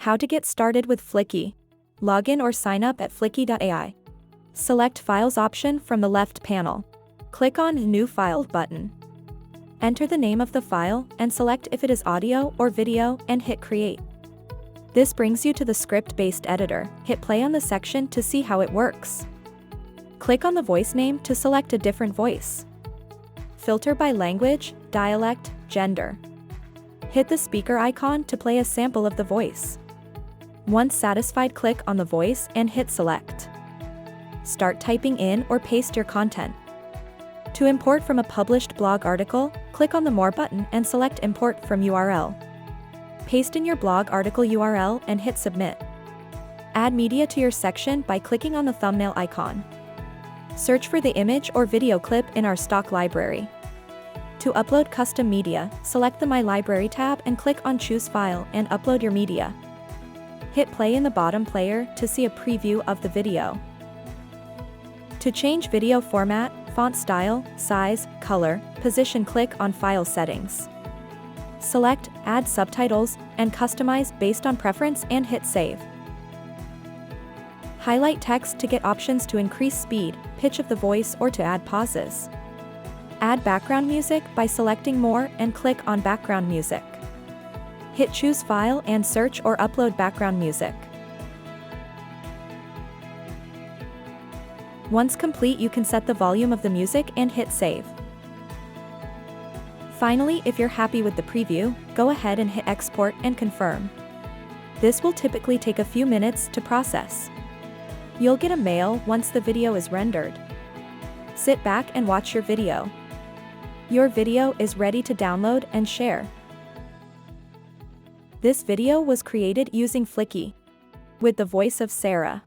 How to get started with Fliki. Log in or sign up at fliki.ai. Select Files option from the left panel. Click on New File button. Enter the name of the file and select if it is audio or video and hit Create. This brings you to the script-based editor. Hit play on the section to see how it works. Click on the voice name to select a different voice. Filter by language, dialect, gender. Hit the speaker icon to play a sample of the voice. Once satisfied, click on the voice and hit select. Start typing in or paste your content. To import from a published blog article, click on the More button and select Import from URL. Paste in your blog article URL and hit Submit. Add media to your section by clicking on the thumbnail icon. Search for the image or video clip in our stock library. To upload custom media, select the My Library tab and click on Choose File and upload your media. Hit play in the bottom player to see a preview of the video. To change video format, font style, size, color, position, click on File Settings. Select Add Subtitles and customize based on preference and hit Save. Highlight text to get options to increase speed, pitch of the voice or to add pauses. Add background music by selecting More and click on Background Music. Hit Choose File and search or upload background music. Once complete, you can set the volume of the music and hit Save. Finally, if you're happy with the preview, go ahead and hit Export and confirm. This will typically take a few minutes to process. You'll get a mail once the video is rendered. Sit back and watch your video. Your video is ready to download and share. This video was created using Fliki with the voice of Sarah.